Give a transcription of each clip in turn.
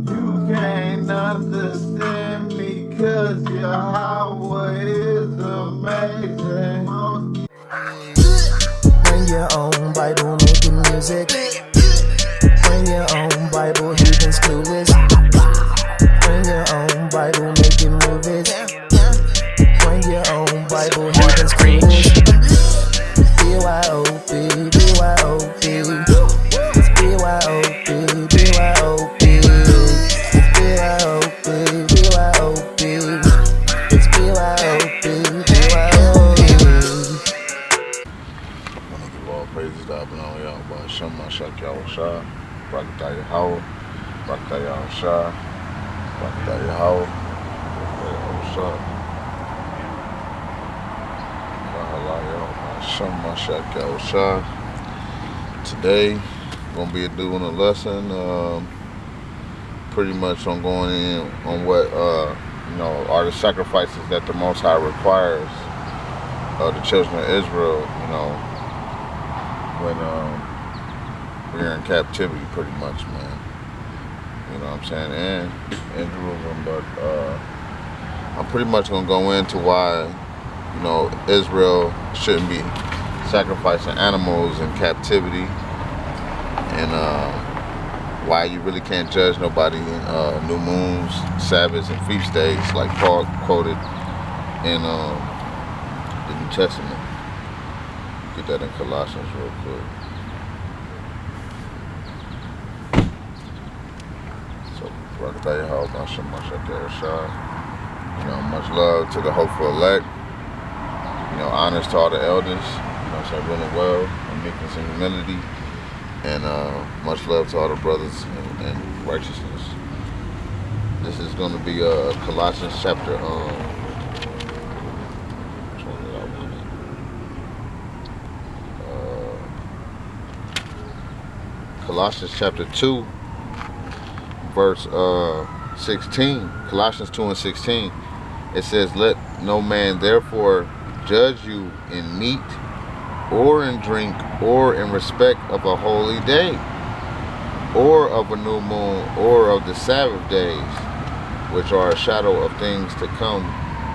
You can't understand me cause your Yahweh is amazing. Bring your own Bible, making music. Bring your own Bible, heathens clueless. Bring your own Bible, making movies. Bring your own Bible, heathens clueless. BYOB, BYOB. It's BYOB, BYOB. It's BYOB, BYOB. It's BYOB, BYOB. I want to give all praises to Abner Yahweh, by Shema Shak Yahweh, Brakatah Yahweh, Brakatah Yahweh, Brakatah Yahweh, Shema Shak Yahweh. Today, gonna be doing a lesson. Pretty much on going in on what are the sacrifices that the Most High requires of the children of Israel. When we're in captivity, pretty much, man. You know what I'm saying? And in Jerusalem, but I'm pretty much gonna go into why Israel shouldn't be sacrificing animals in captivity, and why you really can't judge nobody in new moons, Sabbaths, and feast days, like Paul quoted in the New Testament. Get that in Colossians real quick. So, Brakatah Yahweh, Shema Shak Yahweh. Much love to the hopeful elect. Honors to all the elders. Running well, and meekness and humility. And much love to all the brothers in righteousness. This is going to be Colossians chapter. Which one did I want? Colossians chapter 2, verse 16. Colossians 2 and 16. It says, "Let no man therefore judge you in meat, or in drink, or in respect of a holy day, or of a new moon, or of the Sabbath days, which are a shadow of things to come,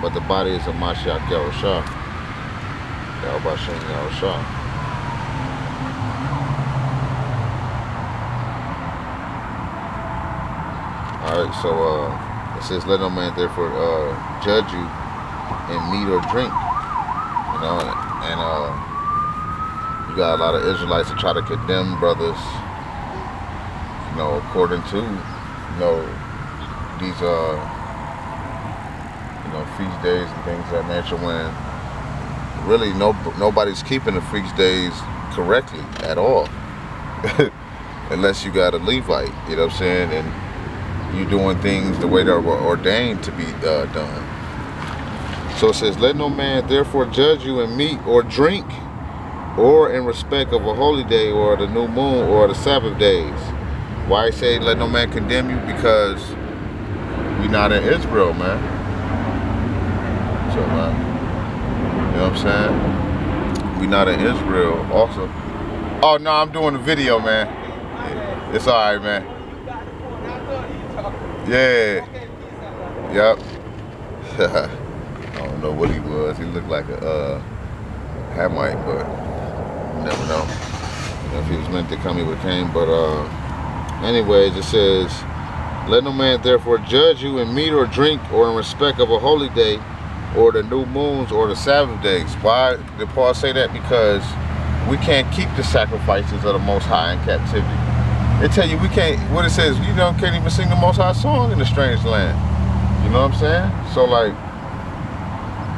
but the body is of Mashiach Yahushua." Yahweh Yahushua. Alright, so it says, "Let no man therefore judge you in meat or drink." And you got a lot of Israelites that try to condemn brothers, according to, these, feast days and things of that nature, when really nobody's keeping the feast days correctly at all. Unless you got a Levite, you know what I'm saying, and you doing things the way they were ordained to be done. So it says, "Let no man therefore judge you in meat or drink, or in respect of a holy day, or the new moon, or the Sabbath days." Why I say let no man condemn you? Because we not in Israel, man. So, you know what I'm saying? We not in Israel also. Oh, no, I'm doing a video, man. It's all right, man. Yeah. Yep. I don't know what he was. He looked like a Hamite, but you never know. If he was meant to come, he would have came. But anyways, it says, "Let no man therefore judge you in meat or drink, or in respect of a holy day, or the new moons, or the Sabbath days." Why did Paul say that? Because we can't keep the sacrifices of the Most High in captivity. They tell you we can't. What it says, can't even sing the Most High song in a strange land. You know what I'm saying? So like,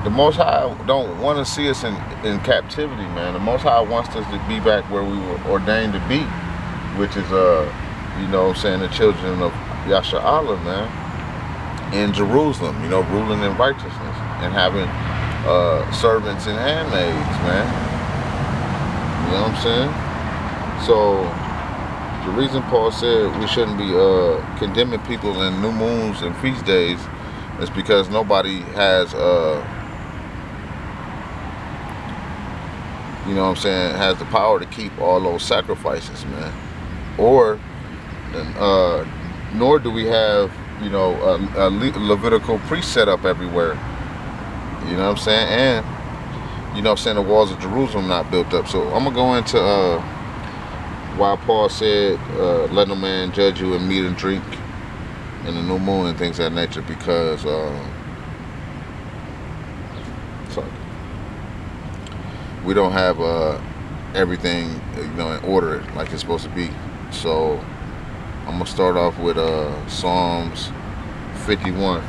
the Most High don't want to see us in captivity, man. The Most High wants us to be back where we were ordained to be, which is, the children of Yasha'Allah, man, in Jerusalem, ruling in righteousness and having servants and handmaids, man. You know what I'm saying? So the reason Paul said we shouldn't be condemning people in new moons and feast days is because nobody has has the power to keep all those sacrifices, man. Or nor do we have, you know, a Levitical priest set up everywhere. You know what I'm saying? And, you know what I'm saying, the walls of Jerusalem not built up. So I'm going to go into why Paul said, let no man judge you in meat and drink in the new moon and things of that nature, because we don't have everything, you know, in order like it's supposed to be. So I'm gonna start off with Psalms 51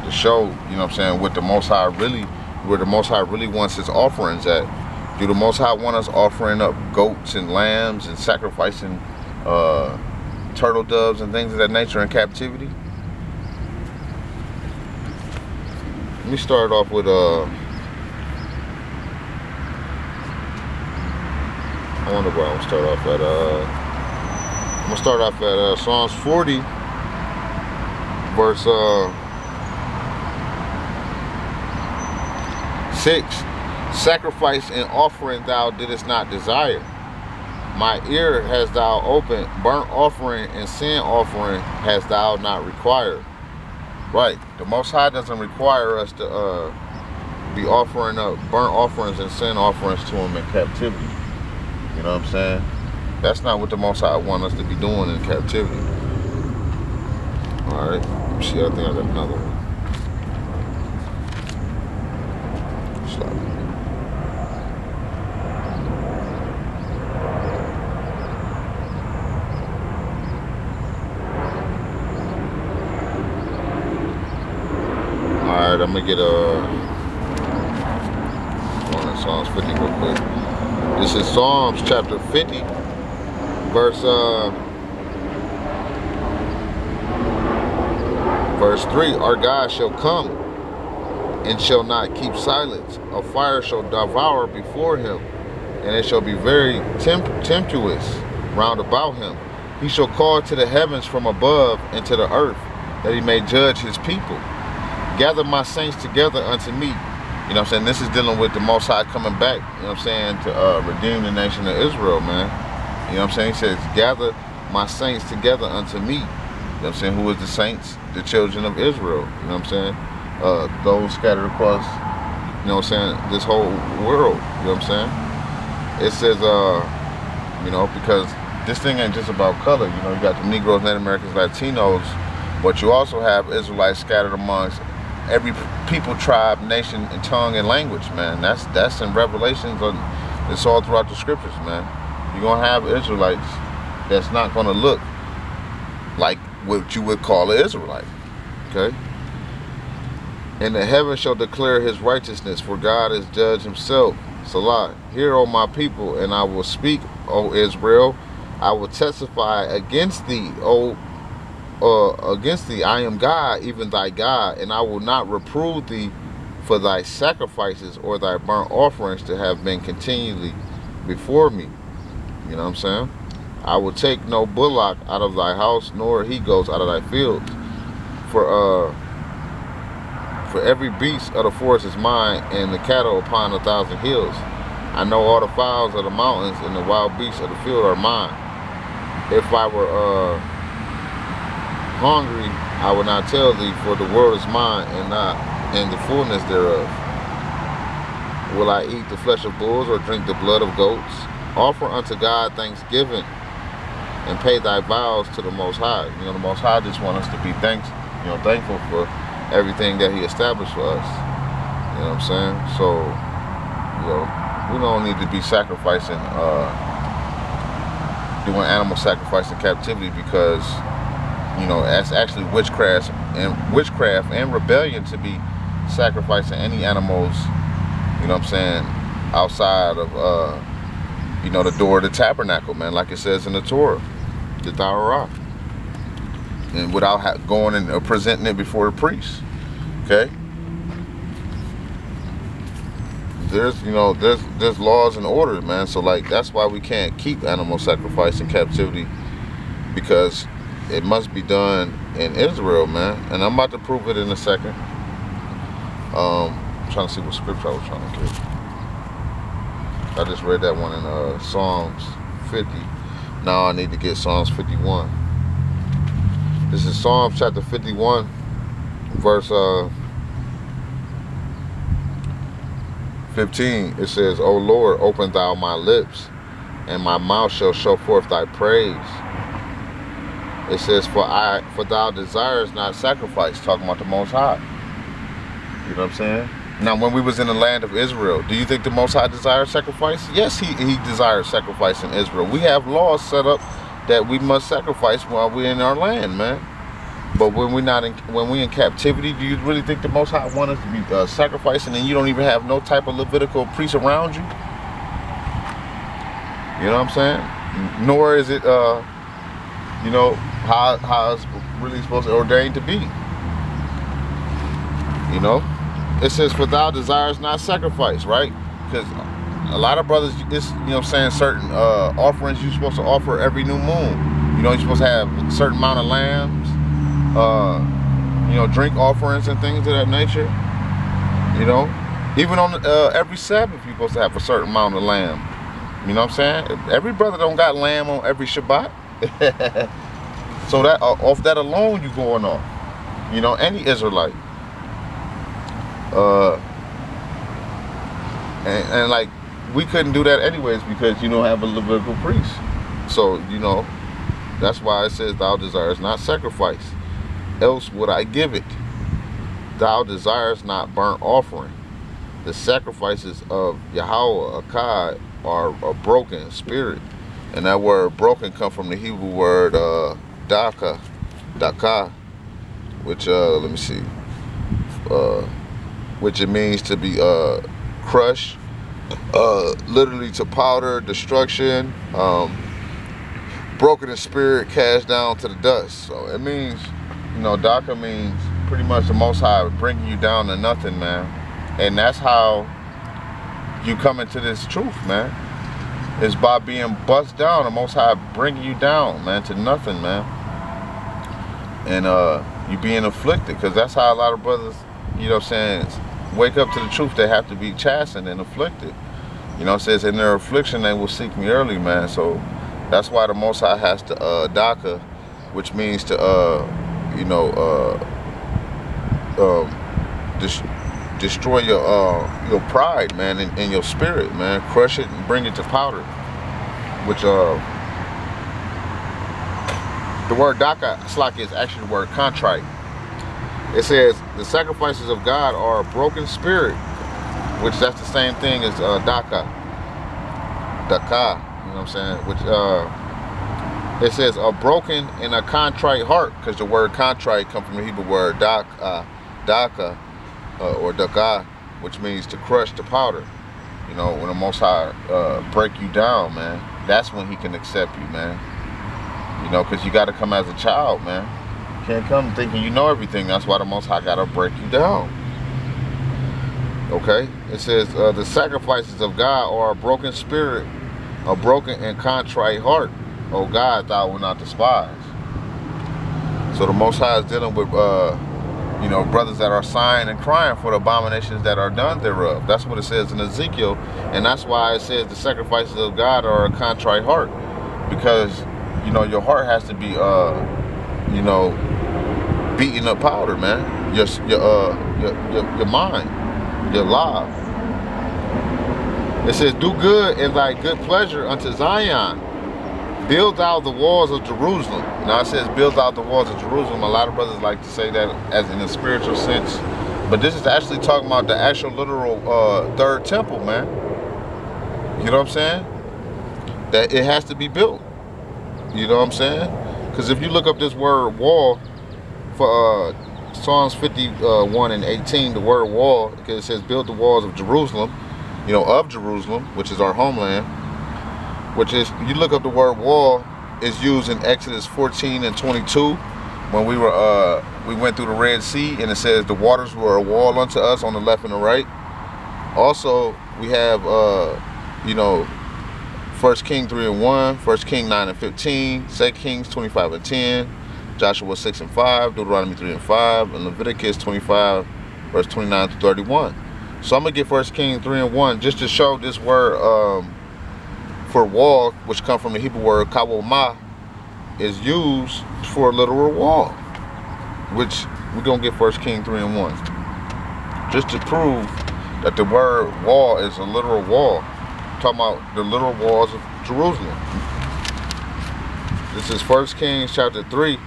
to show, you know what I'm saying, what the Most High really, where the Most High really wants his offerings at. Do the Most High want us offering up goats and lambs and sacrificing turtle doves and things of that nature in captivity? Let me start off with I wonder where I'm gonna start off at. I'm gonna start off at Psalms 40, verse 6. Sacrifice and offering thou didst not desire. My ear hast thou opened. Burnt offering and sin offering hast thou not required. Right. The Most High doesn't require us to be offering up burnt offerings and sin offerings to him in captivity. You know what I'm saying? That's not what the Most High wants us to be doing in captivity. Alright. Let me see, I think I got another one. Stop. Alright, I'm gonna get one of Psalms 50 real quick. This is Psalms chapter 50, verse 3. Our God shall come and shall not keep silence. A fire shall devour before him, and it shall be very tempestuous round about him. He shall call to the heavens from above and to the earth, that he may judge his people. Gather my saints together unto me. You know what I'm saying? This is dealing with the Most High coming back, you know what I'm saying, to redeem the nation of Israel, man. You know what I'm saying? He says, gather my saints together unto me. You know what I'm saying? Who is the saints? The children of Israel. You know what I'm saying? Those scattered across, you know what I'm saying, this whole world. You know what I'm saying? It says, you know, because this thing ain't just about color. You know, you got the Negroes, Native Americans, Latinos, but you also have Israelites scattered amongst every people, tribe, nation, and tongue and language, man. That's in Revelations. It's all throughout the scriptures, man. You're gonna have Israelites that's not gonna look like what you would call an Israelite. Okay? And the heaven shall declare his righteousness, for God is judge himself. Salah. Hear, O my people, and I will speak, O Israel. I will testify against thee, against thee. I am God, even thy God, and I will not reprove thee for thy sacrifices or thy burnt offerings to have been continually before me. You know what I'm saying? I will take no bullock out of thy house, nor he goes out of thy fields. For every beast of the forest is mine, and the cattle upon 1,000 hills. I know all the fowls of the mountains, and the wild beasts of the field are mine. If I were hungry, I will not tell thee, for the world is mine, and the fullness thereof. Will I eat the flesh of bulls, or drink the blood of goats? Offer unto God thanksgiving, and pay thy vows to the Most High. You know, the Most High just want us to be thankful for everything that he established for us. You know what I'm saying? So, you know, we don't need to be sacrificing, doing animal sacrifice in captivity, because, you know, that's actually witchcraft and rebellion to be sacrificing any animals, you know what I'm saying, outside of, you know, the door of the tabernacle, man, like it says in the Torah, the Torah, and without going and presenting it before the priest. Okay? There's laws and orders, man. So, like, that's why we can't keep animal sacrifice in captivity, because it must be done in Israel, man. And I'm about to prove it in a second. I'm trying to see what scripture I was trying to get. I just read that one in Psalms 50. Now I need to get Psalms 51. This is Psalm chapter 51, verse 15. It says, O Lord, open thou my lips, and my mouth shall show forth thy praise. It says, for thou desirest not sacrifice, talking about the Most High. You know what I'm saying? Now, when we was in the land of Israel, do you think the Most High desired sacrifice? Yes, he desired sacrifice in Israel. We have laws set up that we must sacrifice while we're in our land, man. But when we're in captivity, do you really think the Most High want us to be sacrificing, and you don't even have no type of Levitical priest around you? You know what I'm saying? Nor is it, you know, how it's really supposed to ordained to be. You know? It says, for thou desires not sacrifice, right? Because a lot of brothers, it's, you know what I'm saying, certain offerings you're supposed to offer every new moon. You know, you're supposed to have a certain amount of lambs, you know, drink offerings and things of that nature. You know, even on every Sabbath, you're supposed to have a certain amount of lamb. You know what I'm saying? Every brother don't got lamb on every Shabbat. So that off that alone, you going off. You know, any Israelite. And like, we couldn't do that anyways because you don't have a Levitical priest. So, you know, that's why it says, thou desirest not sacrifice, else would I give it. Thou desirest not burnt offering. The sacrifices of Yahweh, Akkad, are a broken spirit. And that word broken comes from the Hebrew word daka, which, let me see, which it means to be crushed, literally to powder, destruction, broken in spirit, cast down to the dust. So it means, you know, daka means pretty much the Most High bringing you down to nothing, man. And that's how you come into this truth, man. It's by being bust down, the Most High bringing you down, man, to nothing, man. And you being afflicted, because that's how a lot of brothers, you know what I'm saying, wake up to the truth. They have to be chastened and afflicted. You know, it says in their affliction they will seek me early, man. So that's why the Most High has to daka, which means to you know, destroy your pride, man, and your spirit, man. Crush it and bring it to powder. Which the word daka, slaki, is actually the word contrite. It says the sacrifices of God are a broken spirit, which that's the same thing as daka, you know what I'm saying? Which it says a broken and a contrite heart, because the word contrite comes from the Hebrew word daka, or daka, which means to crush to powder. You know, when the Most High break you down, man, that's when He can accept you, man. You know, because you got to come as a child, man. You can't come thinking you know everything. That's why the Most High got to break you down. Okay? It says the sacrifices of God are a broken spirit, a broken and contrite heart. Oh God, thou wilt not despise. So the Most High is dealing with you know, brothers that are sighing and crying for the abominations that are done thereof. That's what it says in Ezekiel, and that's why it says the sacrifices of God are a contrite heart, because, you know, your heart has to be, you know, beating up powder, man. Your mind, your life. It says, do good in thy good pleasure unto Zion. Build out the walls of Jerusalem. Now it says build out the walls of Jerusalem. A lot of brothers like to say that as in a spiritual sense. But this is actually talking about the actual literal third temple, man. You know what I'm saying? That it has to be built. You know what I'm saying? Because if you look up this word wall for Psalms 51 and 18, the word wall, because it says build the walls of Jerusalem, you know, of Jerusalem, which is our homeland. Which is, you look up the word wall, is used in Exodus 14 and 22 when we went through the Red Sea, and it says the waters were a wall unto us on the left and the right. Also, we have you know, 1 Kings 3 and 1, 1 Kings 9 and 15, 2 Kings 25 and 10, Joshua 6 and 5, Deuteronomy 3 and 5, and Leviticus 25 verse 29 to 31. So I'm gonna get 1 Kings 3 and 1 just to show this word for wall, which comes from the Hebrew word kawomah, is used for a literal wall. which we're going to get 1 Kings 3 and 1. Just to prove that the word wall is a literal wall. Talking about the literal walls of Jerusalem. This is 1 Kings chapter 3,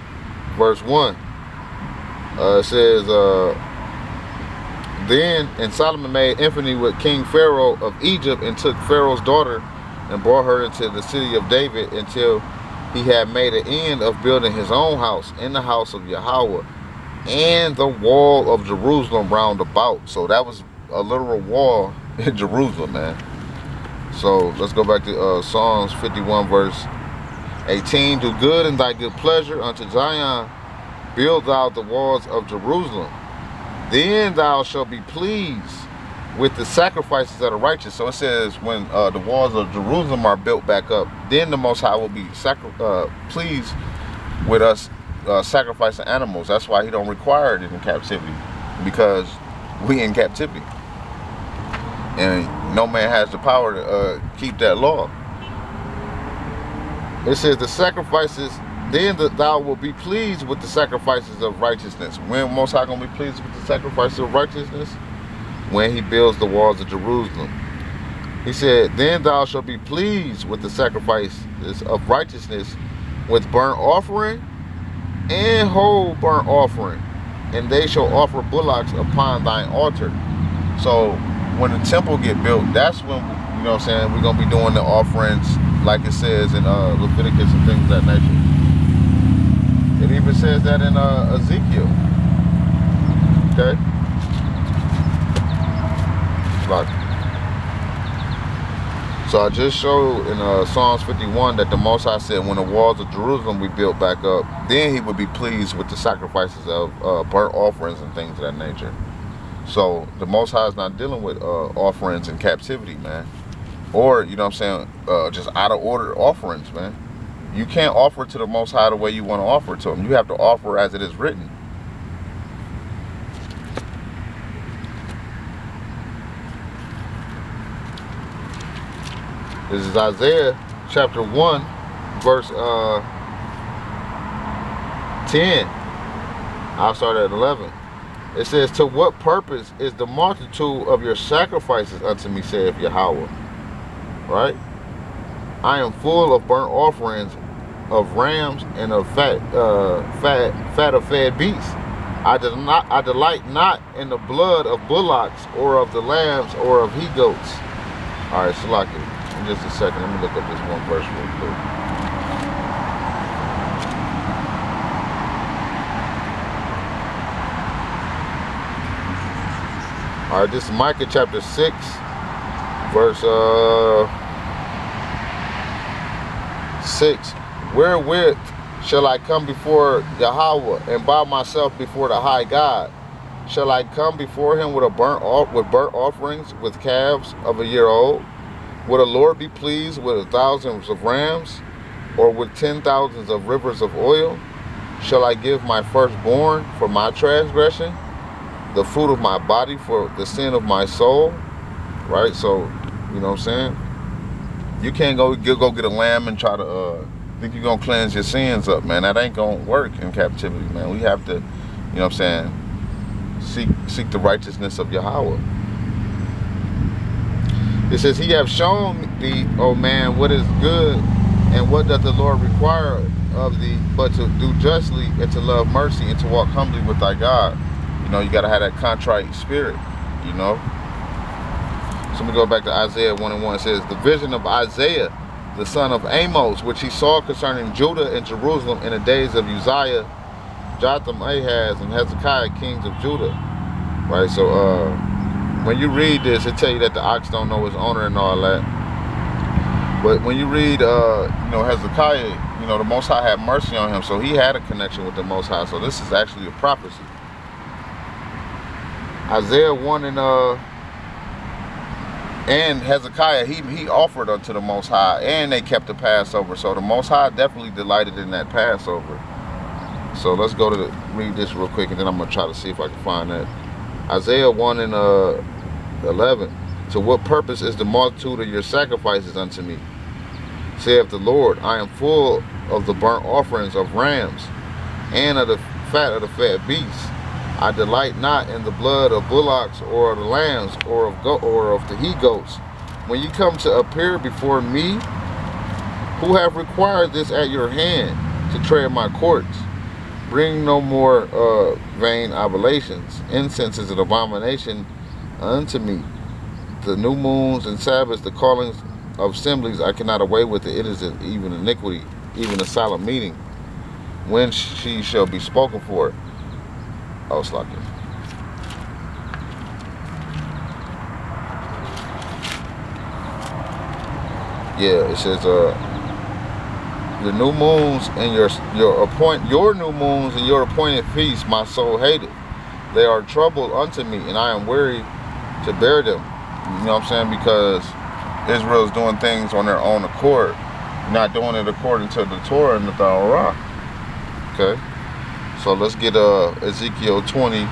verse 1. It says, Then and Solomon made infinity with King Pharaoh of Egypt, and took Pharaoh's daughter and brought her into the city of David, until he had made an end of building his own house in the house of Yahweh, and the wall of Jerusalem round about. So that was a literal wall in Jerusalem, man. So let's go back to Psalms 51 verse 18. Do good in thy good pleasure unto Zion, build thou the walls of Jerusalem. Then thou shalt be pleased with the sacrifices of the righteous. So it says when the walls of Jerusalem are built back up, then the Most High will be pleased with us sacrificing animals. That's why he don't require it in captivity, because we in captivity. And no man has the power to keep that law. It says the sacrifices, then thou will be pleased with the sacrifices of righteousness. When Most High going to be pleased with the sacrifices of righteousness? When he builds the walls of Jerusalem. He said, then thou shalt be pleased with the sacrifices of righteousness, with burnt offering and whole burnt offering, and they shall offer bullocks upon thine altar. So when the temple get built, that's when, you know what I'm saying, we're going to be doing the offerings like it says in Leviticus and things of that nature. It even says that in Ezekiel. Okay? So I just showed in Psalms 51 that the Most High said when the walls of Jerusalem we built back up, then he would be pleased with the sacrifices of burnt offerings and things of that nature. So the Most High is not dealing with offerings in captivity, man. Or, you know what I'm saying, just out of order offerings, man. You can't offer to the Most High the way you want to offer to him. You have to offer as it is written. This is Isaiah chapter 1, verse 10. I'll start at 11. It says, to what purpose is the multitude of your sacrifices unto me, saith Yahweh? Right? I am full of burnt offerings of rams and of fat of fed beasts. I delight not in the blood of bullocks or of the lambs or of he goats. All right, Salaki. In just a second, let me look up this one verse real quick. All right, this is Micah chapter 6, verse 6. Wherewith shall I come before Yahweh and bow myself before the high God? Shall I come before him with burnt offerings, with calves of a year old? Would the Lord be pleased with 1,000s of rams, or with 10,000s of rivers of oil? Shall I give my firstborn for my transgression, the fruit of my body for the sin of my soul? Right? So, you know what I'm saying? You can't go get a lamb and try to think you're going to cleanse your sins up, man. That ain't going to work in captivity, man. We have to, you know what I'm saying, seek the righteousness of Yahweh. It says, he have shown thee, O man, what is good, and what doth the Lord require of thee, but to do justly, and to love mercy, and to walk humbly with thy God. You know, you got to have that contrite spirit, you know. So let me go back to Isaiah 1 and 1. It says, the vision of Isaiah, the son of Amos, which he saw concerning Judah and Jerusalem in the days of Uzziah, Jotham, Ahaz, and Hezekiah, kings of Judah. Right, so when you read this, it tell you that the ox don't know his owner and all that. But when you read, you know, Hezekiah, you know, the Most High had mercy on him, so he had a connection with the Most High. So this is actually a prophecy. Isaiah 1 and Hezekiah, he offered unto the Most High, and they kept the Passover. So the Most High definitely delighted in that Passover. So let's go to read this real quick, and then I'm going to try to see if I can find that. Isaiah 1 and 11. To what purpose is the multitude of your sacrifices unto me? Saith the Lord, I am full of the burnt offerings of rams, and of the fat of the fat beasts. I delight not in the blood of bullocks or of the lambs or of the he goats. When you come to appear before me, who have required this at your hand to tread my courts? Bring no more vain oblations. Incense is an abomination unto me. The new moons and Sabbaths, the callings of assemblies, I cannot away with it. It is even iniquity, even a solemn meeting, when she shall be spoken for. Oh, Slacky. Yeah, it says the new moons and your new moons and your appointed feasts my soul hated. They are trouble unto me, and I am weary to bear them. You know what I'm saying? Because Israel's doing things on their own accord, not doing it according to the Torah and the Torah. Okay? So let's get Ezekiel 20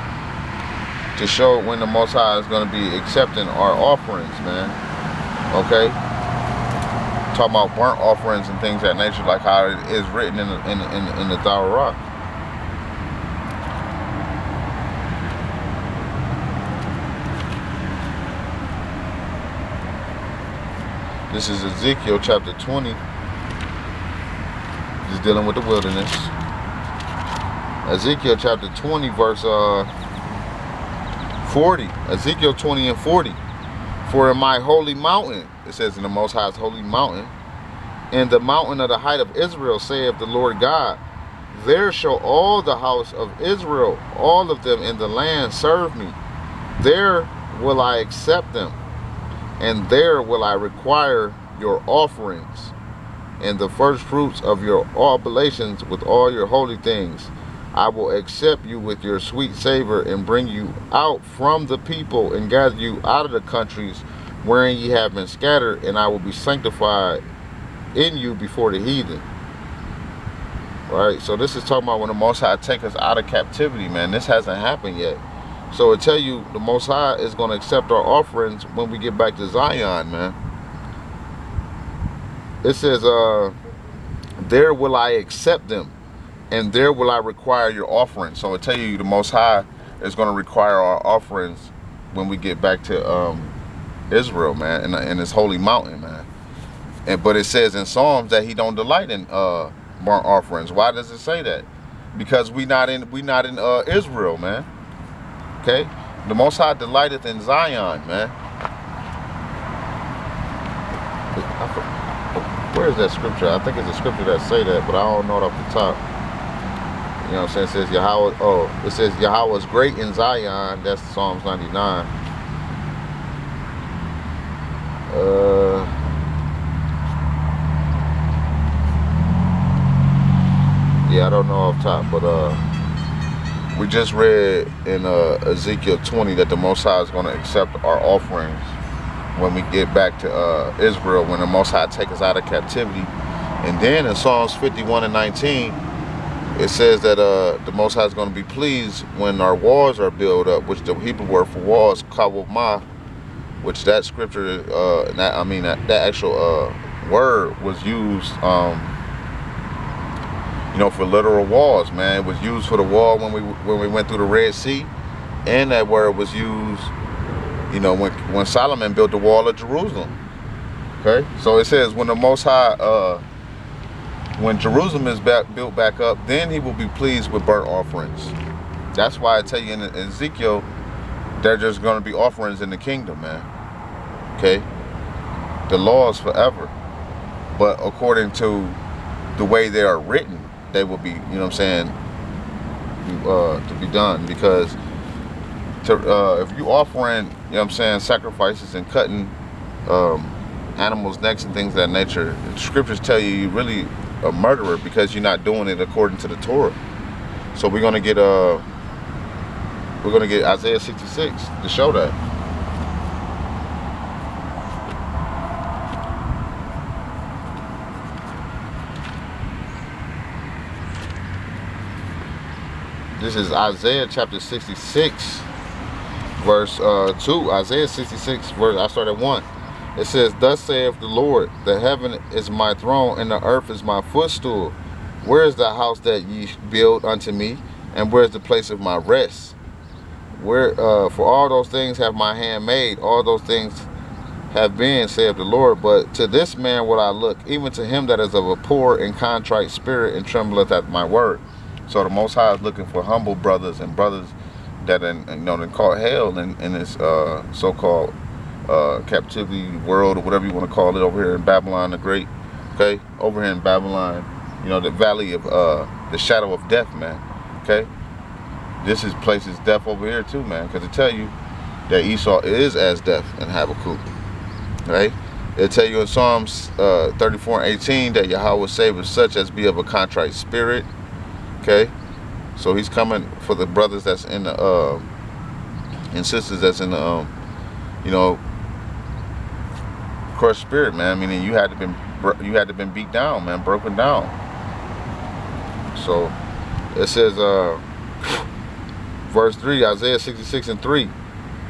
to show when the Most High is going to be accepting our offerings, man. Okay? Talking about burnt offerings and things of that nature, like how it is written in the Torah. This is Ezekiel chapter 20. Just dealing with the wilderness. Ezekiel chapter 20 verse 40. Ezekiel 20 and 40. For in my holy mountain, it says in the Most High's holy mountain, in the mountain of the height of Israel, saith the Lord God, there shall all the house of Israel, all of them in the land, serve me. There will I accept them, and there will I require your offerings, and the first fruits of your oblations with all your holy things. I will accept you with your sweet savor, and bring you out from the people, and gather you out of the countries wherein ye have been scattered, and I will be sanctified in you before the heathen. Right? So this is talking about when the Most High take us out of captivity, man. This hasn't happened yet. So it tell you the Most High is going to accept our offerings when we get back to Zion, man. It says, there will I accept them, and there will I require your offerings. So it tell you the Most High is going to require our offerings when we get back to Israel, man, in his holy mountain, man. But it says in Psalms that he don't delight in burnt offerings. Why does it say that? Because we not in Israel, man. Okay? The Most High delighteth in Zion, man. Where is that scripture? I think it's a scripture that say that, but I don't know it off the top. You know what I'm saying? It says Yahweh. Oh, it says Yahweh is great in Zion. That's Psalms 99. Yeah, I don't know off top, but we just read in Ezekiel 20 that the Most High is going to accept our offerings when we get back to Israel, when the Most High take us out of captivity. And then in Psalms 51 and 19, it says that the Most High is going to be pleased when our walls are built up, which the Hebrew word for walls, kavomah, which that scripture, that actual word was used, for literal walls, man. It was used for the wall when we went through the Red Sea, and that word was used, when Solomon built the wall of Jerusalem. Okay, so it says when the Most High, when Jerusalem is built back up, then he will be pleased with burnt offerings. That's why I tell you in Ezekiel, there's just going to be offerings in the kingdom, man. Okay, the law is forever, but according to the way they are written, they will be, to be done. Because if you offering, sacrifices and cutting animals' necks and things of that nature, the scriptures tell you you're really a murderer because you're not doing it according to the Torah. So we're gonna get Isaiah 66 to show that. This is Isaiah chapter 66, verse 2. Isaiah 66, I start at 1. It says, thus saith the Lord, the heaven is my throne, and the earth is my footstool. Where is the house that ye build unto me, And where's the place of my rest? Where for all those things have my hand made, all those things have been, saith the Lord. But to this man will I look, even to him that is of a poor and contrite spirit, and trembleth at my word. So the Most High is looking for humble brothers and brothers that then caught hell in this so-called captivity world, or whatever you want to call it, over here in Babylon the Great. Okay, over here in Babylon, the valley of the shadow of death, man. Okay, this is places death over here too, man. Because it tell you that Esau is as death in Habakkuk. Right? It tell you in Psalms 34:18 that Yahweh saveth such as be of a contrite spirit. Okay, so he's coming for the brothers that's in the and sisters that's in the crushed spirit, man. Meaning you had to been beat down, man, broken down. So it says verse 3, Isaiah 66:3,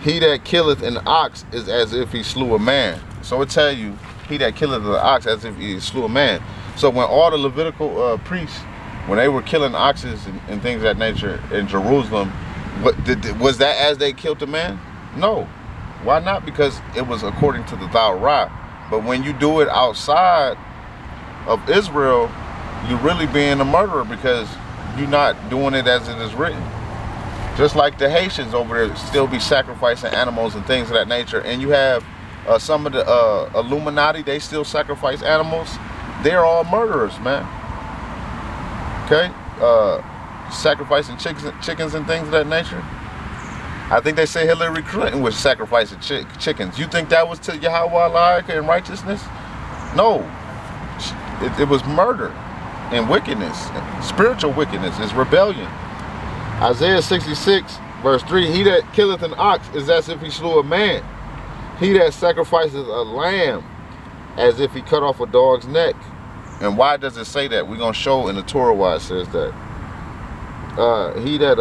he that killeth an ox is as if he slew a man. So it tell you, he that killeth an ox as if he slew a man. So when all the Levitical priests, when they were killing oxes and things of that nature in Jerusalem, was that as they killed a man? No. Why not? Because it was according to the Torah. But when you do it outside of Israel, you're really being a murderer, because you're not doing it as it is written. Just like the Haitians over there still be sacrificing animals and things of that nature. And you have some of the Illuminati, they still sacrifice animals. They're all murderers, man. Okay, sacrificing chickens and things of that nature. I think they say Hillary Clinton was sacrificing chickens. You think that was to Yahweh Allah and righteousness? No, it was murder and wickedness, spiritual wickedness. It's rebellion. Isaiah 66 verse 3, he that killeth an ox is as if he slew a man. He that sacrificeth a lamb as if he cut off a dog's neck. And why does it say that? We're going to show in the Torah why it says that. He that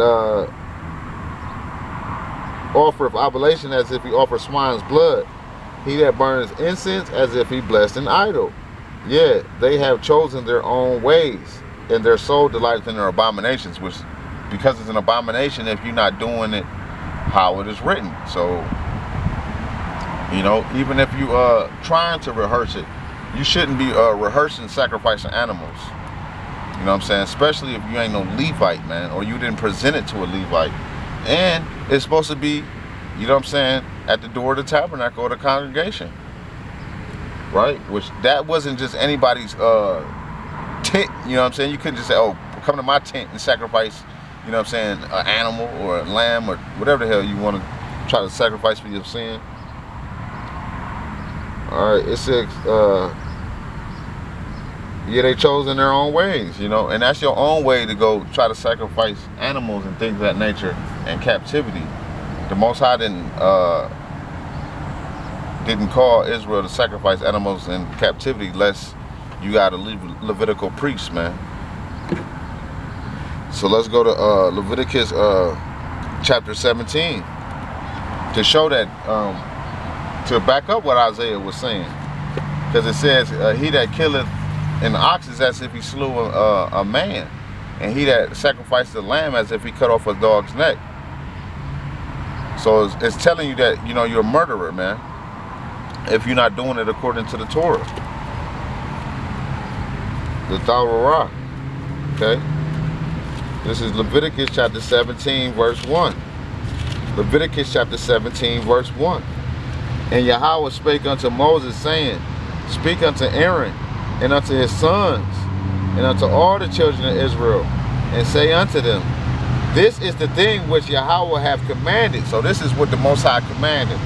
offereth oblation as if he offered swine's blood. He that burneth incense as if he blessed an idol. Yeah, they have chosen their own ways, and their soul delighteth in their abominations, which, because it's an abomination if you're not doing it how it is written. So, even if you trying to rehearse it, you shouldn't be rehearsing sacrificing animals. You know what I'm saying? Especially if you ain't no Levite, man, or you didn't present it to a Levite. And it's supposed to be, at the door of the tabernacle or the congregation. Right? Which that wasn't just anybody's tent. You know what I'm saying? You couldn't just say, oh, come to my tent and sacrifice, an animal or a lamb or whatever the hell you want to try to sacrifice for your sin. All right, it says, they chosen their own ways, and that's your own way to go try to sacrifice animals and things of that nature in captivity. The Most High didn't call Israel to sacrifice animals in captivity, lest you got a Levitical priest, man. So let's go to Leviticus chapter 17 to show that, to back up what Isaiah was saying, because it says, he that killeth an ox is as if he slew a man, and he that sacrificed a lamb as if he cut off a dog's neck. So it's telling you that you're a murderer, man, if you're not doing it according to the Torah, the Torah. Okay, this is Leviticus chapter 17 verse 1. Leviticus chapter 17 verse 1. And Yahweh spake unto Moses, saying, speak unto Aaron and unto his sons and unto all the children of Israel, and say unto them, this is the thing which Yahweh hath commanded. So this is what the Most High commanded.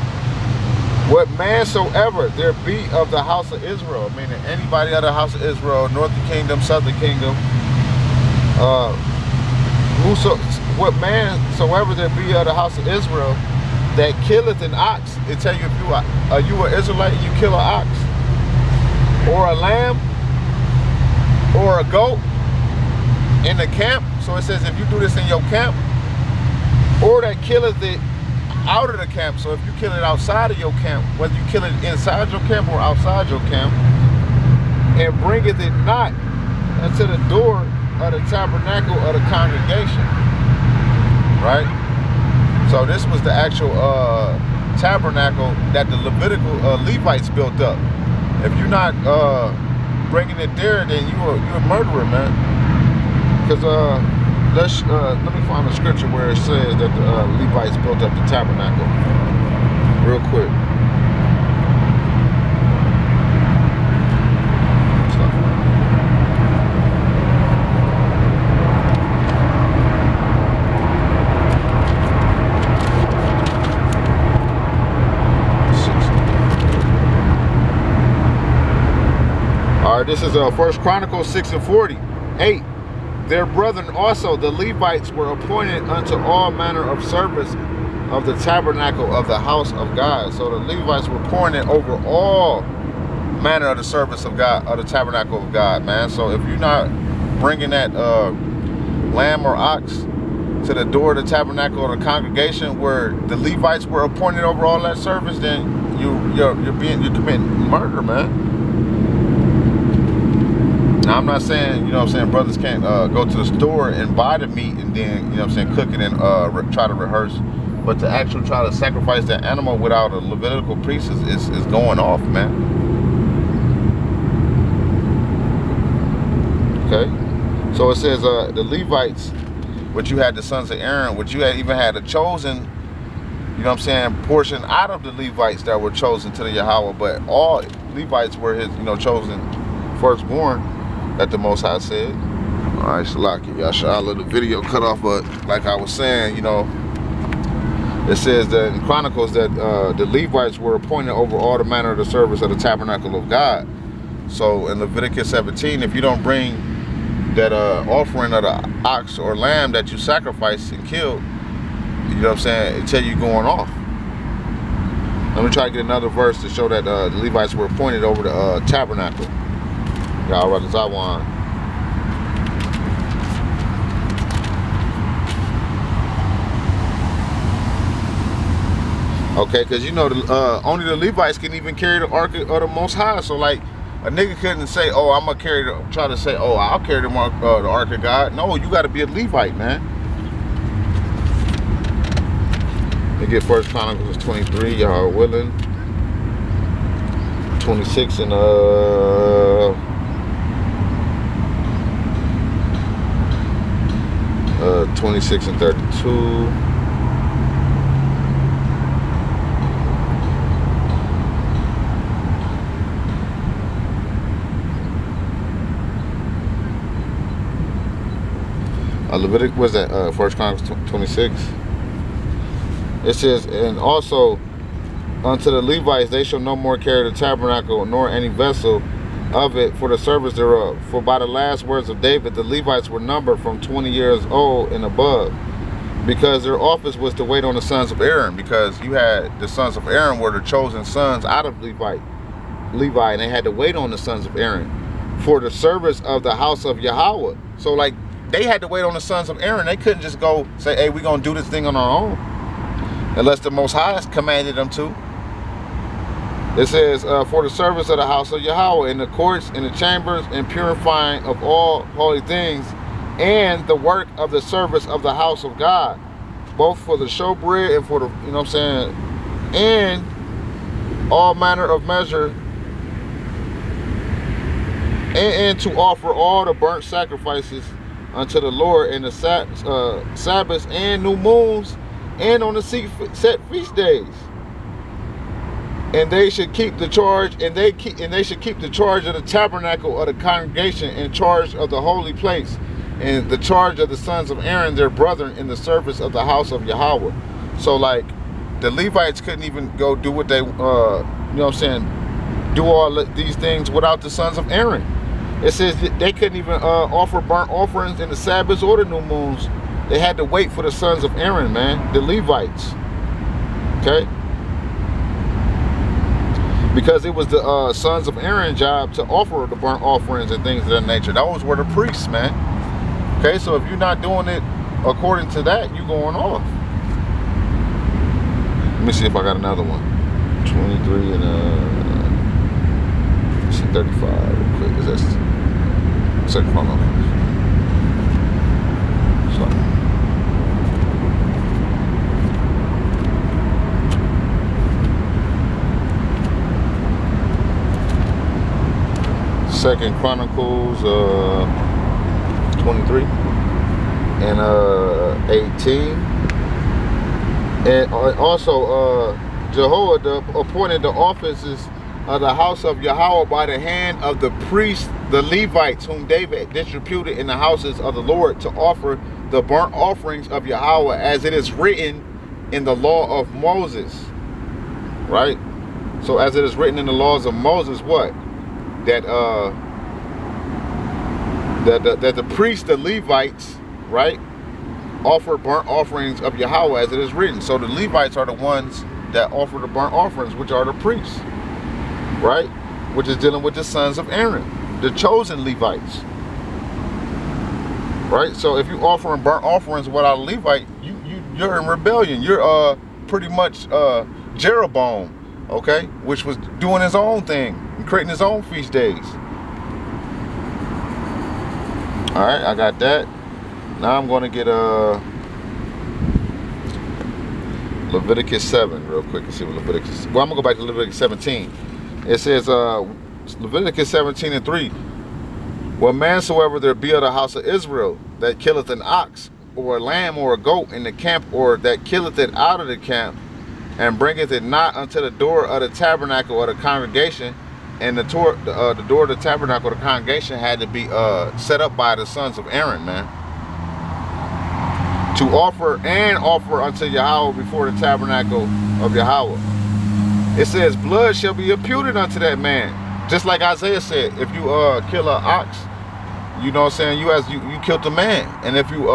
What man soever there be of the house of Israel, meaning anybody of the house of Israel, northern kingdom, southern kingdom, what man soever there be of the house of Israel that killeth an ox, it tell you if you an Israelite, you kill an ox, or a lamb, or a goat in the camp. So it says if you do this in your camp, or that killeth it out of the camp. So if you kill it outside of your camp, whether you kill it inside your camp or outside your camp, and bringeth it not unto the door of the tabernacle of the congregation. right? So this was the actual tabernacle that the Levitical Levites built up. If you're not bringing it there, then you're a murderer, man. Because let me find a scripture where it says that the Levites built up the tabernacle real quick. All right, this is 1 Chronicles 6:48. Their brethren also, the Levites, were appointed unto all manner of service of the tabernacle of the house of God. So the Levites were appointed over all manner of the service of God, of the tabernacle of God, man. So if you're not bringing that lamb or ox to the door of the tabernacle of the congregation where the Levites were appointed over all that service, then you're committing murder, man. Now, I'm not saying, you know what I'm saying, brothers can't go to the store and buy the meat and then, you know what I'm saying, cook it and try to rehearse. But to actually try to sacrifice that animal without a Levitical priest is going off, man. Okay? So it says the Levites, which you had the sons of Aaron, which you had even had a chosen, you know what I'm saying, portion out of the Levites that were chosen to the Yahweh, but all Levites were his, you know, chosen firstborn. That the Most High said. All right, Shalaki, Yashala, the video cut off, but like I was saying, you know, it says that in Chronicles that the Levites were appointed over all the manner of the service of the tabernacle of God. So in Leviticus 17, if you don't bring that offering of the ox or lamb that you sacrificed and killed, you know what I'm saying, until you going off. Let me try to get another verse to show that the Levites were appointed over the tabernacle. Y'all rather Taiwan. Okay, because you know only the Levites can even carry the ark of the Most High. So like a nigga couldn't say, oh, I'm gonna carry the, try to say, oh, I'll carry the ark of God. No, you got to be a Levite, man. They get 1 Chronicles 23, y'all willing. 26 and 26 and 32. Leviticus, what's that? 1 Chronicles 26. It says, and also unto the Levites they shall no more carry the tabernacle nor any vessel of it for the service thereof. For by the last words of David, the Levites were numbered from 20 years old and above, because their office was to wait on the sons of Aaron, because you had the sons of Aaron were the chosen sons out of Levi, and they had to wait on the sons of Aaron for the service of the house of Yahweh. So like they had to wait on the sons of Aaron. They couldn't just go say, hey, we're going to do this thing on our own, unless the Most High commanded them to. It says, for the service of the house of Yahweh, in the courts, in the chambers, and purifying of all holy things, and the work of the service of the house of God, both for the showbread and for the, you know what I'm saying, and all manner of measure, and to offer all the burnt sacrifices unto the Lord in the Sabbaths and new moons, and on the set feast days. And they should keep the charge, and they should keep the charge of the tabernacle of the congregation, in charge of the holy place, and the charge of the sons of Aaron, their brethren, in the service of the house of Yahweh. So like the Levites couldn't even go do what they, you know what I'm saying, do all these things without the sons of Aaron. It says that they couldn't even offer burnt offerings in the Sabbaths or the new moons. They had to wait for the sons of Aaron, man, the Levites. Okay. Because it was the sons of Aaron's job to offer the burnt offerings and things of that nature. Those were the priests, man. Okay, so if you're not doing it according to that, you're going off. Let me see if I got another one. 23 and 35 real quick. Is that second one on? Second Chronicles 23 and 18. And also Jehoiada appointed the offices of the house of Yahweh by the hand of the priests, the Levites, whom David distributed in the houses of the Lord to offer the burnt offerings of Yahweh, as it is written in the law of Moses. Right? So as it is written in the laws of Moses, what? That the priests, the Levites, right, offer burnt offerings of Yahweh, as it is written. So the Levites are the ones that offer the burnt offerings, which are the priests, right? Which is dealing with the sons of Aaron, the chosen Levites, right? So if you offering burnt offerings without a Levite, you're in rebellion. You're pretty much Jeroboam, okay, which was doing his own thing and creating his own feast days. All right, I got that. Now I'm going to get Leviticus 7 real quick and see what Leviticus. Well, I'm going to go back to Leviticus 17. It says Leviticus 17 and 3. When mansoever there be of the house of Israel that killeth an ox or a lamb or a goat in the camp, or that killeth it out of the camp, and bringeth it not unto the door of the tabernacle of the congregation, and the door of the tabernacle of the congregation had to be set up by the sons of Aaron, man, to offer unto Yahweh before the tabernacle of Yahweh. It says, blood shall be imputed unto that man. Just like Isaiah said, if you kill an ox, you know what I'm saying, you killed a man. And if you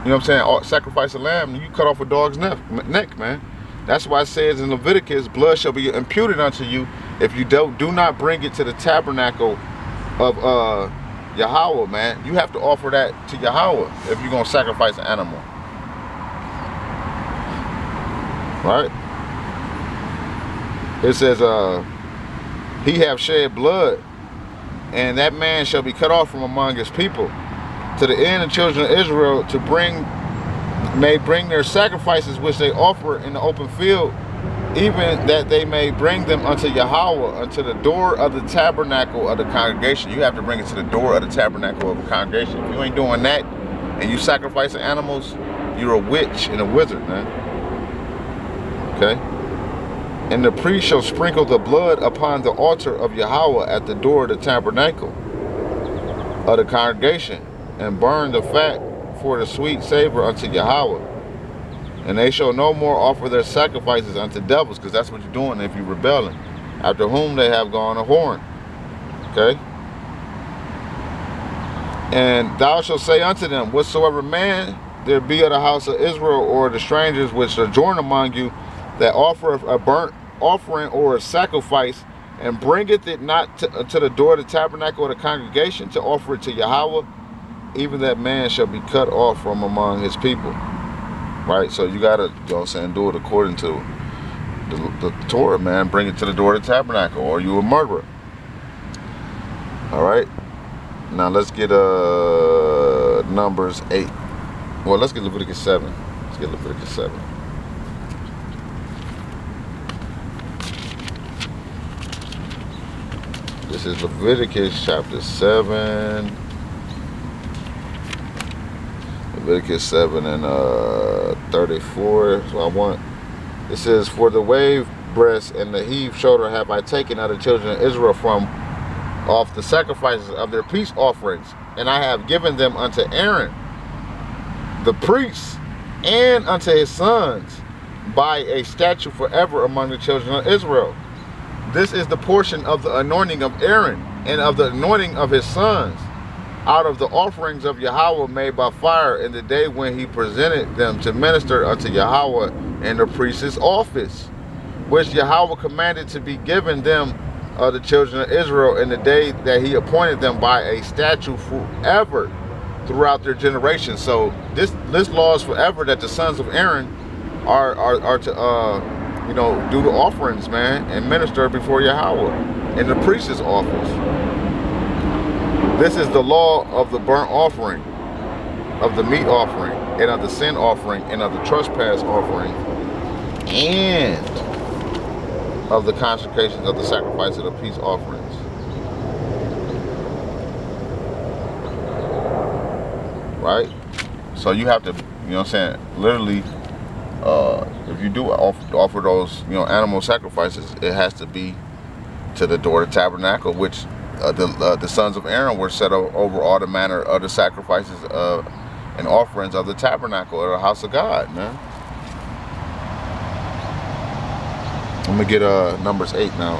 you know what I'm saying, sacrifice a lamb, you cut off a dog's neck, man. That's why it says in Leviticus, blood shall be imputed unto you if you do not bring it to the tabernacle of Yahweh, man. You have to offer that to Yahweh if you're going to sacrifice an animal. Right? It says, he have shed blood, and that man shall be cut off from among his people, to the end the children of Israel may bring their sacrifices which they offer in the open field, even that they may bring them unto Yahweh, unto the door of the tabernacle of the congregation. You have to bring it to the door of the tabernacle of the congregation. If you ain't doing that and you sacrificing animals, you're a witch and a wizard, man. Okay? And the priest shall sprinkle the blood upon the altar of Yahweh at the door of the tabernacle of the congregation, and burn the fat for the sweet savor unto Yahweh. And they shall no more offer their sacrifices unto devils, because that's what you're doing if you're rebelling, after whom they have gone a whoring. Okay? And thou shalt say unto them, whatsoever man there be of the house of Israel, or the strangers which sojourn among you, that offereth a burnt offering or a sacrifice, and bringeth it not to the door of the tabernacle of the congregation to offer it to Yahweh, even that man shall be cut off from among his people. Right? So you gotta, you know what I'm saying, do it according to the Torah, man. Bring it to the door of the tabernacle, or you a murderer. Alright? Now let's get Numbers 8. Well, let's get Leviticus 7. Let's get Leviticus 7. This is Leviticus chapter 7. Leviticus 7 and 34. So I want. It says, for the wave breast and the heave shoulder have I taken out of the children of Israel from off the sacrifices of their peace offerings, and I have given them unto Aaron the priest, and unto his sons by a statute forever among the children of Israel. This is the portion of the anointing of Aaron and of the anointing of his sons, out of the offerings of Yahweh made by fire, in the day when he presented them to minister unto Yahweh in the priest's office, which Yahweh commanded to be given them of the children of Israel in the day that he appointed them by a statute forever throughout their generations. So this law is forever, that the sons of Aaron are to you know, do the offerings, man, and minister before Yahweh in the priest's office. This is the law of the burnt offering, of the meat offering, and of the sin offering, and of the trespass offering, and of the consecrations of the sacrifice of the peace offerings. right? So you have to, you know what I'm saying, literally, if you do offer those, you know, animal sacrifices, it has to be to the door of the tabernacle, which the sons of Aaron were set over all the manner of the sacrifices and offerings of the tabernacle or the house of God, man. I'm gonna get Numbers 8 now.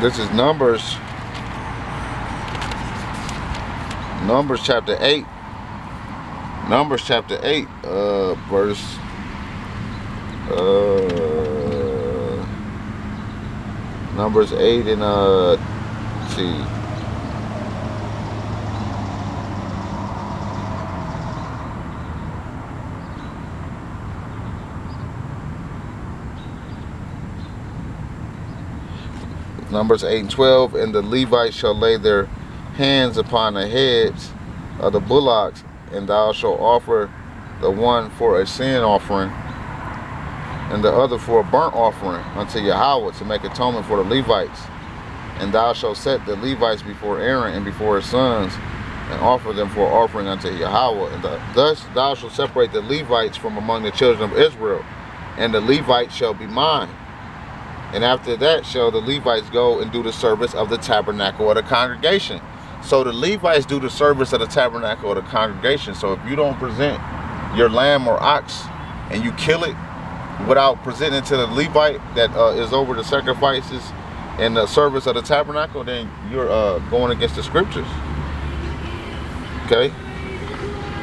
This is Numbers chapter 8. Numbers chapter 8, verse Numbers 8 and let's see. Numbers 8 and 12, and the Levites shall lay their hands upon the heads of the bullocks, and thou shalt offer the one for a sin offering, and the other for a burnt offering unto Yahweh, to make atonement for the Levites. And thou shalt set the Levites before Aaron and before his sons, and offer them for offering unto Yahweh. And thus thou shalt separate the Levites from among the children of Israel, and the Levites shall be mine. And after that shall the Levites go and do the service of the tabernacle of the congregation. So the Levites do the service of the tabernacle of the congregation. So if you don't present your lamb or ox and you kill it without presenting to the Levite that is over the sacrifices and the service of the tabernacle, then you're going against the scriptures. Okay?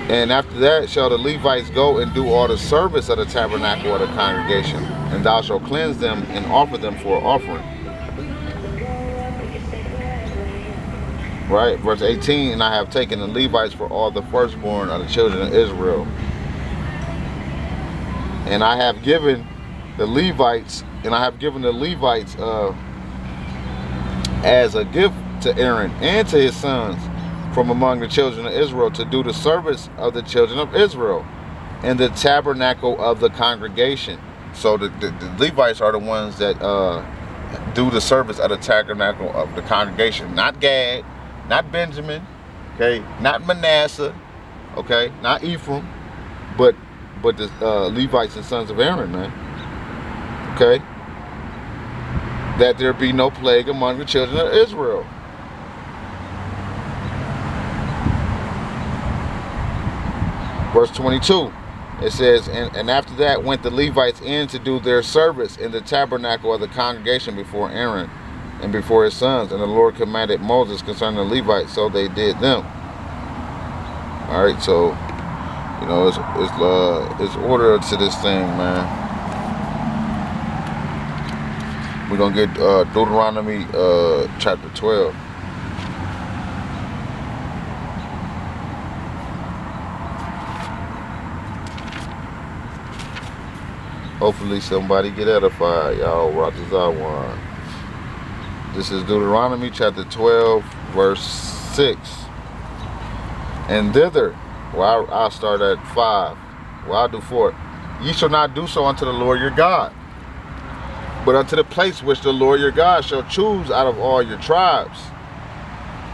And after that shall the Levites go and do all the service of the tabernacle of the congregation, and thou shalt cleanse them and offer them for offering. Right? Verse 18, and I have taken the Levites for all the firstborn of the children of Israel. And I have given the Levites, as a gift to Aaron and to his sons from among the children of Israel, to do the service of the children of Israel in the tabernacle of the congregation. So the Levites are the ones that do the service of the tabernacle of the congregation. Not Gad, not Benjamin, okay, not Manasseh, okay, not Ephraim, but the Levites and sons of Aaron, man. Okay? That there be no plague among the children of Israel. Verse 22, it says, and after that went the Levites in to do their service in the tabernacle of the congregation before Aaron and before his sons. And the Lord commanded Moses concerning the Levites, so they did them. All right, so, you know, it's order to this thing, man. We're going to get Deuteronomy chapter 12. Hopefully somebody get edified, y'all. Ratazawan. This is Deuteronomy chapter 12, verse 6. And thither, well, I'll start at 5. Well, I'll do 4. Ye shall not do so unto the Lord your God, but unto the place which the Lord your God shall choose out of all your tribes,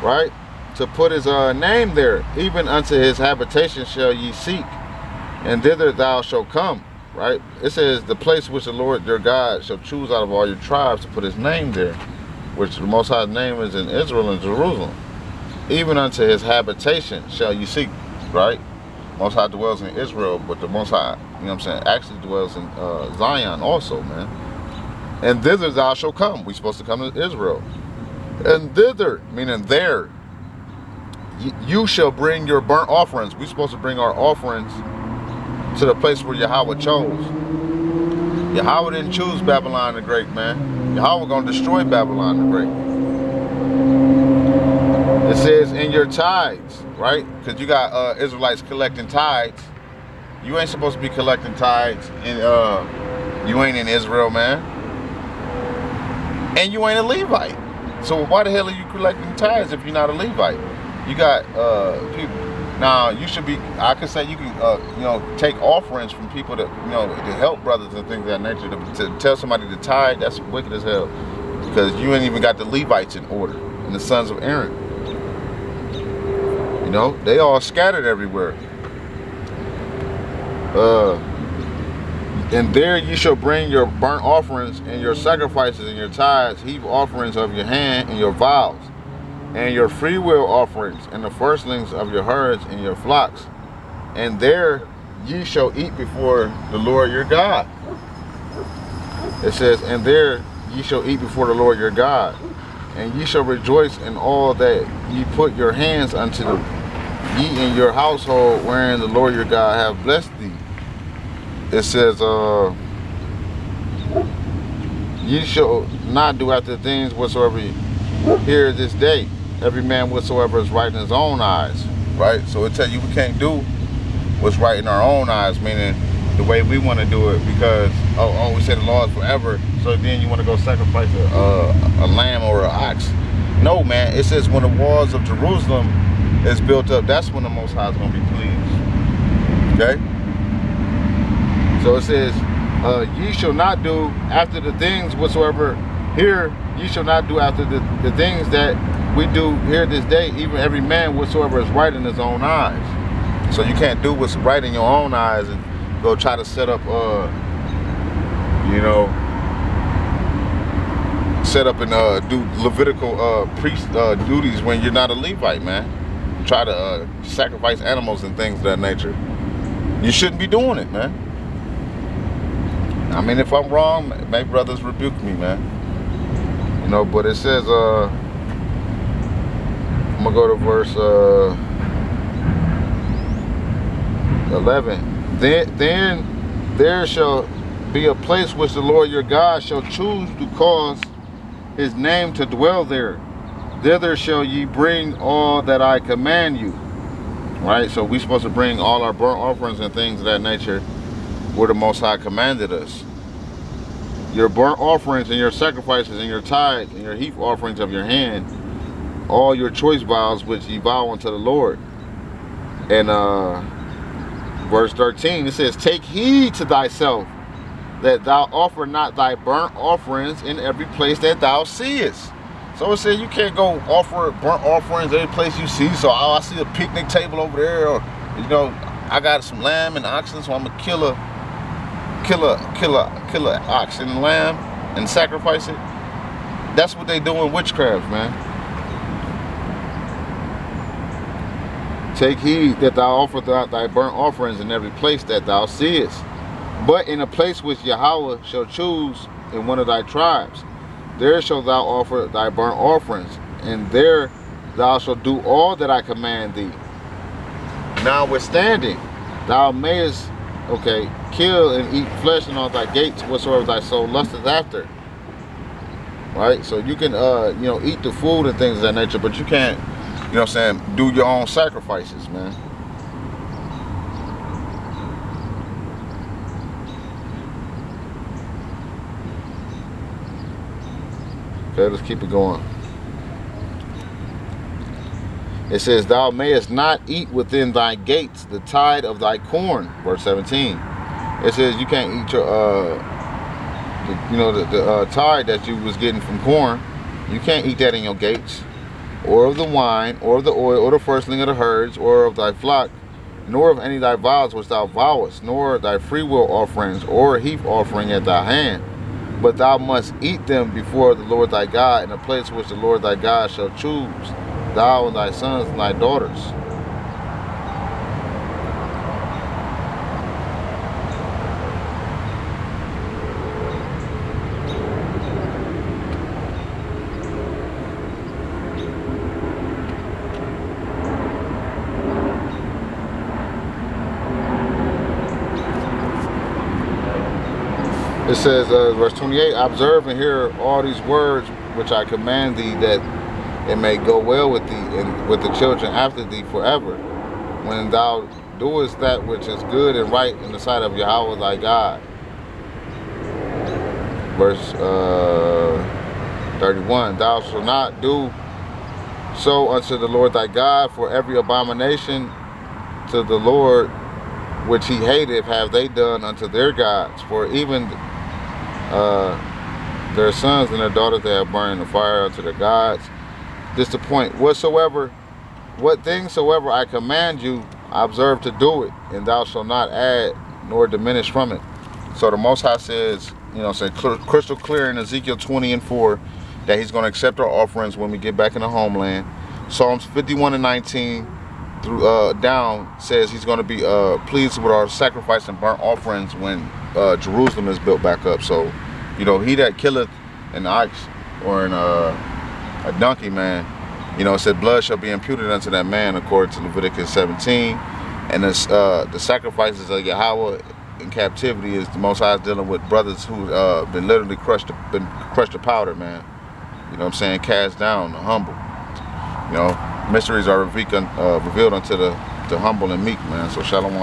right? To put his name there, even unto his habitation shall ye seek, and thither thou shalt come. Right? It says the place which the Lord your God shall choose out of all your tribes to put his name there, which the Most High's name is in Israel and Jerusalem. Even unto his habitation shall you seek, right? Most High dwells in Israel, but the Most High, you know what I'm saying, actually dwells in Zion also, man. And thither thou shalt come. We're supposed to come to Israel. And thither, meaning there, you shall bring your burnt offerings. We're supposed to bring our offerings to the place where Yahweh chose. Yahweh didn't choose Babylon the Great, man. Yahweh gonna destroy Babylon the Great. It says in your tithes, right? Because you got Israelites collecting tithes. You ain't supposed to be collecting tithes, and you ain't in Israel, man. And you ain't a Levite. So why the hell are you collecting tithes if you're not a Levite? You got people. Now, you should be, I could say you can, you know, take offerings from people that, you know, to help brothers and things of that nature. To tell somebody to tithe, that's wicked as hell. because you ain't even got the Levites in order and the sons of Aaron. You know, they all scattered everywhere. And there you shall bring your burnt offerings and your sacrifices and your tithes, heap offerings of your hand and your vows, and your freewill offerings and the firstlings of your herds and your flocks. And there ye shall eat before the Lord your God. It says, and there ye shall eat before the Lord your God, and ye shall rejoice in all that ye put your hands unto, ye and your household, wherein the Lord your God hath blessed thee. It says, ye shall not do after things whatsoever here this day, every man whatsoever is right in his own eyes. Right? So it tells you we can't do what's right in our own eyes, meaning the way we want to do it, because we say the law is forever, so then you want to go sacrifice a lamb or an ox. No, man, it says when the walls of Jerusalem is built up, that's when the Most High is going to be pleased. Okay? So it says, ye shall not do after the things whatsoever here, ye shall not do after the things that we do here this day, even every man whatsoever is right in his own eyes. So you can't do what's right in your own eyes and go try to set up, set up and do Levitical priest duties when you're not a Levite, man. Try to sacrifice animals and things of that nature. You shouldn't be doing it, man. I mean, if I'm wrong, may brothers rebuke me, man. You know, but it says, I'm gonna go to verse 11. Then there shall be a place which the Lord your God shall choose to cause his name to dwell there. Thither shall ye bring all that I command you. Right? So we're supposed to bring all our burnt offerings and things of that nature where the Most High commanded us. Your burnt offerings and your sacrifices and your tithes and your heap offerings of your hand, all your choice vows which ye vow unto the Lord. And verse 13, it says, take heed to thyself that thou offer not thy burnt offerings in every place that thou seest. So it says you can't go offer burnt offerings every place you see. So I see a picnic table over there, or I got some lamb and oxen, so I'm gonna kill a oxen and lamb and sacrifice it. That's what they do in witchcraft, man. Take heed that thou offer thy burnt offerings in every place that thou seest, but in a place which Yahweh shall choose in one of thy tribes, there shalt thou offer thy burnt offerings, and there thou shalt do all that I command thee. Notwithstanding, thou mayest kill and eat flesh in all thy gates whatsoever thy soul lusteth after. Right? So you can eat the food and things of that nature, but you can't, do your own sacrifices, man. Okay, let's keep it going. It says, thou mayest not eat within thy gates the tithe of thy corn. Verse 17. It says you can't eat your the tithe that you was getting from corn. You can't eat that in your gates, or of the wine, or of the oil, or the firstling of the herds, or of thy flock, nor of any of thy vows which thou vowest, nor thy freewill offerings, or heap offering at thy hand. But thou must eat them before the Lord thy God in a place which the Lord thy God shall choose, thou and thy sons and thy daughters. It says, verse 28, observe and hear all these words which I command thee, that it may go well with thee and with the children after thee forever, when thou doest that which is good and right in the sight of Yahweh thy God. Verse 31, thou shalt not do so unto the Lord thy God, for every abomination to the Lord which he hateth have they done unto their gods. For even their sons and their daughters they have burned in the fire unto their gods. This the point. What things soever I command you, observe to do it, and thou shalt not add nor diminish from it. So the Most High says, you know, saying crystal clear in Ezekiel 20:4 that He's going to accept our offerings when we get back in the homeland. Psalms 51:19 through down says He's going to be pleased with our sacrifice and burnt offerings when Jerusalem is built back up. So, you know, he that killeth an ox or a donkey, man, you know, it said blood shall be imputed unto that man according to Leviticus 17. And the sacrifices of Yahweh in captivity is the Most High dealing with brothers who been literally crushed to powder, man. You know what I'm saying? Cast down, the humble. You know, mysteries are revealed unto the humble and meek, man. So shalom.